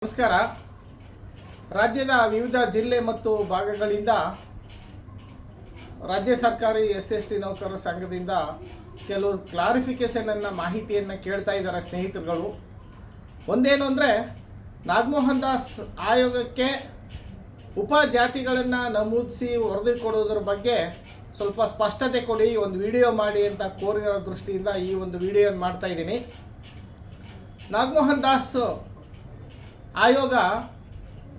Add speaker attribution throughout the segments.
Speaker 1: ನಮಸ್ಕಾರ. ರಾಜ್ಯದ ವಿವಿಧ ಜಿಲ್ಲೆ ಮತ್ತು ಭಾಗಗಳಿಂದ ರಾಜ್ಯ ಸರ್ಕಾರಿ SST ನೌಕರರ ಸಂಘದಿಂದ ಕೆಲವು ಕ್ಲಾರಿಫಿಕೇಷನನ್ನು ಮಾಹಿತಿಯನ್ನು ಕೇಳ್ತಾ ಇದ್ದಾರೆ ಸ್ನೇಹಿತರುಗಳು. ಒಂದೇನು ಅಂದರೆ, ನಾಗಮೋಹನ್ ದಾಸ್ ಆಯೋಗಕ್ಕೆ ಉಪಜಾತಿಗಳನ್ನು ನಮೂದಿಸಿ ವರದಿ ಕೊಡುವುದರ ಬಗ್ಗೆ ಸ್ವಲ್ಪ ಸ್ಪಷ್ಟತೆ ಕೊಡಿ, ಒಂದು ವಿಡಿಯೋ ಮಾಡಿ ಅಂತ ಕೋರಿರೋ ದೃಷ್ಟಿಯಿಂದ ಈ ಒಂದು ವಿಡಿಯೋನ ಮಾಡ್ತಾ ಇದ್ದೀನಿ. ನಾಗಮೋಹನ್ ದಾಸ್ ಆಯೋಗ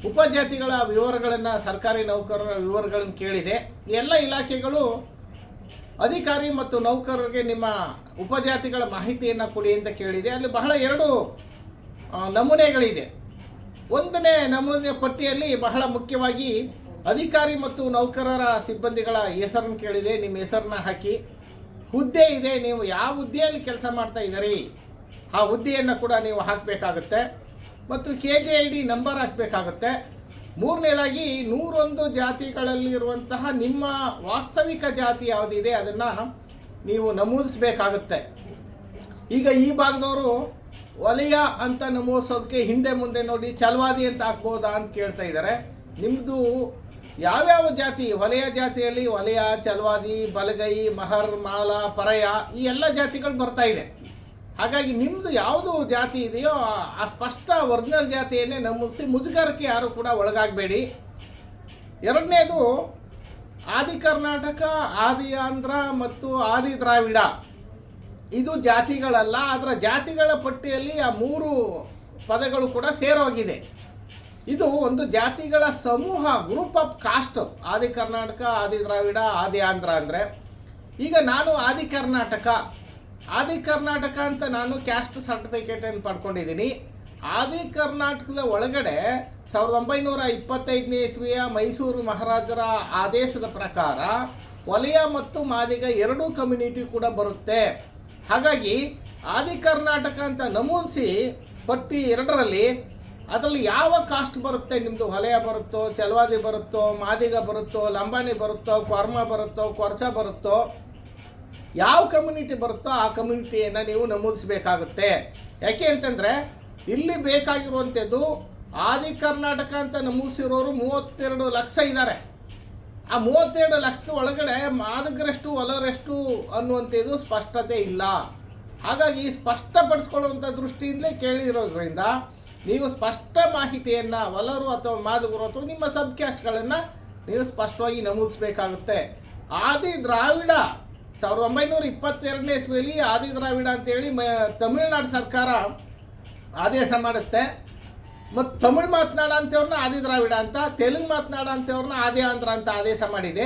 Speaker 1: ಉಪಜಾತಿಗಳ ವಿವರಗಳನ್ನು, ಸರ್ಕಾರಿ ನೌಕರರ ವಿವರಗಳನ್ನು ಕೇಳಿದೆ. ಎಲ್ಲ ಇಲಾಖೆಗಳು ಅಧಿಕಾರಿ ಮತ್ತು ನೌಕರರಿಗೆ ನಿಮ್ಮ ಉಪಜಾತಿಗಳ ಮಾಹಿತಿಯನ್ನು ಕೊಡಿ ಅಂತ ಕೇಳಿದೆ. ಅಲ್ಲಿ ಬಹಳ ಎರಡು ನಮೂನೆಗಳಿದೆ. ಒಂದನೇ ನಮೂನೆ ಪಟ್ಟಿಯಲ್ಲಿ ಬಹಳ ಮುಖ್ಯವಾಗಿ ಅಧಿಕಾರಿ ಮತ್ತು ನೌಕರರ ಸಿಬ್ಬಂದಿಗಳ ಹೆಸರನ್ನು ಕೇಳಿದೆ. ನಿಮ್ಮ ಹೆಸರನ್ನ ಹಾಕಿ, ಹುದ್ದೆ ಇದೆ, ನೀವು ಯಾವ ಹುದ್ದೆಯಲ್ಲಿ ಕೆಲಸ ಮಾಡ್ತಾ ಇದ್ದೀರಿ ಆ ಹುದ್ದೆಯನ್ನು ಕೂಡ ನೀವು ಹಾಕಬೇಕಾಗುತ್ತೆ, ಮತ್ತು KJID ನಂಬರ್ ಹಾಕಬೇಕಾಗುತ್ತೆ. ಮೂರನೇದಾಗಿ 101 ಜಾತಿಗಳಲ್ಲಿರುವಂತಹ ನಿಮ್ಮ ವಾಸ್ತವಿಕ ಜಾತಿ ಯಾವುದಿದೆ ಅದನ್ನು ನೀವು ನಮೂದಿಸಬೇಕಾಗುತ್ತೆ. ಈಗ ಈ ಭಾಗದವರು ವಲಯ ಅಂತ ನಮೂದಿಸೋದಕ್ಕೆ ಹಿಂದೆ ಮುಂದೆ ನೋಡಿ ಛಲವಾದಿ ಅಂತ ಹಾಕ್ಬೋದಾ ಅಂತ ಕೇಳ್ತಾ ಇದ್ದಾರೆ. ನಿಮ್ಮದು ಯಾವ್ಯಾವ ಜಾತಿ, ವಲಯ ಜಾತಿಯಲ್ಲಿ ವಲಯ, ಛಲವಾದಿ, ಬಲಗೈ, ಮಹರ್, ಮಾಲ, ಪರಯ ಈ ಎಲ್ಲ ಜಾತಿಗಳು ಬರ್ತಾ ಇದೆ. ಹಾಗಾಗಿ ನಿಮ್ಮದು ಯಾವುದು ಜಾತಿ ಇದೆಯೋ ಆ ಸ್ಪಷ್ಟ ಒರಿಜಿನಲ್ ಜಾತಿಯನ್ನೇ ನಮೂದಿಸಿ, ಮುಜುಗರಕ್ಕೆ ಯಾರು ಕೂಡ ಒಳಗಾಗಬೇಡಿ. ಎರಡನೇದು, ಆದಿ ಕರ್ನಾಟಕ, ಆದಿ ಆಂಧ್ರ ಮತ್ತು ಆದಿ ದ್ರಾವಿಡ ಇದು ಜಾತಿಗಳಲ್ಲ, ಅದರ ಜಾತಿಗಳ ಪಟ್ಟಿಯಲ್ಲಿ ಆ 3 ಪದಗಳು ಕೂಡ ಸೇರೋಗಿದೆ. ಇದು ಒಂದು ಜಾತಿಗಳ ಸಮೂಹ, ಗ್ರೂಪ್ ಆಫ್ ಕಾಸ್ಟ್. ಆದಿ ಕರ್ನಾಟಕ, ಆದಿ ದ್ರಾವಿಡ, ಆದಿ ಆಂಧ್ರ ಅಂದರೆ, ಈಗ ನಾನು ಆದಿ ಕರ್ನಾಟಕ ಅಂತ ನಾನು ಕ್ಯಾಸ್ಟ್ ಸರ್ಟಿಫಿಕೇಟನ್ನು ಪಡ್ಕೊಂಡಿದ್ದೀನಿ. ಆದಿ ಕರ್ನಾಟಕದ ಒಳಗಡೆ 1925ನೇ ಇಸ್ವಿಯ ಮೈಸೂರು ಮಹಾರಾಜರ ಆದೇಶದ ಪ್ರಕಾರ ವಲಯ ಮತ್ತು ಮಾದಿಗ ಎರಡೂ ಕಮ್ಯುನಿಟಿ ಕೂಡ ಬರುತ್ತೆ. ಹಾಗಾಗಿ ಆದಿ ಕರ್ನಾಟಕ ಅಂತ ನಮೂದಿಸಿ ಪಟ್ಟಿ 2ರಲ್ಲಿ ಅದರಲ್ಲಿ ಯಾವ ಕಾಸ್ಟ್ ಬರುತ್ತೆ, ನಿಮ್ಮದು ವಲಯ ಬರುತ್ತೋ, ಛಲವಾದಿ ಬರುತ್ತೋ, ಮಾದಿಗ ಬರುತ್ತೋ, ಲಂಬಾಣಿ ಬರುತ್ತೋ, ಕೊರ್ಮ ಬರುತ್ತೋ, ಕೊರ್ಚ ಬರುತ್ತೋ, ಯಾವ ಕಮ್ಯುನಿಟಿ ಬರುತ್ತೋ ಆ ಕಮ್ಯುನಿಟಿಯನ್ನು ನೀವು ನಮೂದಿಸಬೇಕಾಗುತ್ತೆ. ಯಾಕೆ ಅಂತಂದರೆ ಇಲ್ಲಿ ಬೇಕಾಗಿರುವಂಥದ್ದು ಆದಿ ಕರ್ನಾಟಕ ಅಂತ ನಮೂದಿಸಿರೋರು 32 ಲಕ್ಷ ಇದ್ದಾರೆ. ಆ 32 ಲಕ್ಷದ ಒಳಗಡೆ ಮಾದಿಗರೆಷ್ಟು ವಲಯರೆಷ್ಟು ಅನ್ನುವಂಥದ್ದು ಸ್ಪಷ್ಟತೆ ಇಲ್ಲ. ಹಾಗಾಗಿ ಸ್ಪಷ್ಟಪಡಿಸ್ಕೊಳ್ಳುವಂಥ ದೃಷ್ಟಿಯಿಂದಲೇ ಕೇಳಿರೋದ್ರಿಂದ ನೀವು ಸ್ಪಷ್ಟ ಮಾಹಿತಿಯನ್ನು ವಲರು ಅಥವಾ ಮಾದಿಗರು ಅಥವಾ ನಿಮ್ಮ ಸಬ್ ಕ್ಯಾಸ್ಟ್ಗಳನ್ನು ನೀವು ಸ್ಪಷ್ಟವಾಗಿ ನಮೂದಿಸಬೇಕಾಗುತ್ತೆ. ಆದಿ ದ್ರಾವಿಡ 1922ನೇ ಇಸ್ವಿಯಲ್ಲಿ ಆದಿ ದ್ರಾವಿಡ ಅಂತೇಳಿ ತಮಿಳುನಾಡು ಸರ್ಕಾರ ಆದೇಶ ಮಾಡುತ್ತೆ. ಮತ್ತು ತಮಿಳು ಮಾತನಾಡ ಅಂಥವ್ರನ್ನ ಆದಿ ದ್ರಾವಿಡ ಅಂತ, ತೆಲುಗು ಮಾತನಾಡ ಅಂಥವ್ರನ್ನ ಆದಿ ಆಂಧ್ರ ಅಂತ ಆದೇಶ ಮಾಡಿದೆ.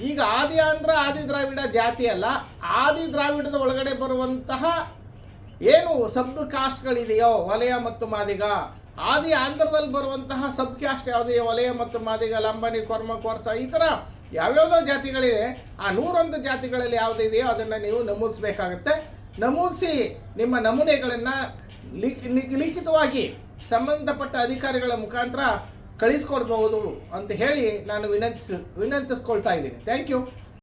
Speaker 1: ಈಗ ಆದಿ ಆಂಧ್ರ, ಆದಿ ದ್ರಾವಿಡ ಜಾತಿ ಅಲ್ಲ, ಆದಿ ದ್ರಾವಿಡದ ಒಳಗಡೆ ಬರುವಂತಹ ಏನು ಸಬ್ ಕಾಸ್ಟ್ಗಳಿದೆಯೋ ವಲಯ ಮತ್ತು ಮಾದಿಗ, ಆದಿ ಆಂಧ್ರದಲ್ಲಿ ಬರುವಂತಹ ಸಬ್ ಕ್ಯಾಸ್ಟ್ ಯಾವುದೆಯೋ ವಲಯ ಮತ್ತು ಮಾದಿಗ, ಲಂಬಾಣಿ, ಕೊರ್ಮ, ಕೊರ್ಸ ಈ ಥರ ಯಾವ್ಯಾವುದೋ ಜಾತಿಗಳಿದೆ. ಆ 101 ಜಾತಿಗಳಲ್ಲಿ ಯಾವುದಿದೆಯೋ ಅದನ್ನು ನೀವು ನಮೂದಿಸಬೇಕಾಗುತ್ತೆ. ನಮೂದಿಸಿ ನಿಮ್ಮ ನಮೂನೆಗಳನ್ನು ಲಿಖಿತವಾಗಿ ಸಂಬಂಧಪಟ್ಟ ಅಧಿಕಾರಿಗಳ ಮುಖಾಂತರ ಕಳಿಸ್ಕೊಡ್ಬಹುದು ಅಂತ ಹೇಳಿ ನಾನು ವಿನಂತಿಸ್ಕೊಳ್ತಾ ಇದ್ದೀನಿ. Thank you.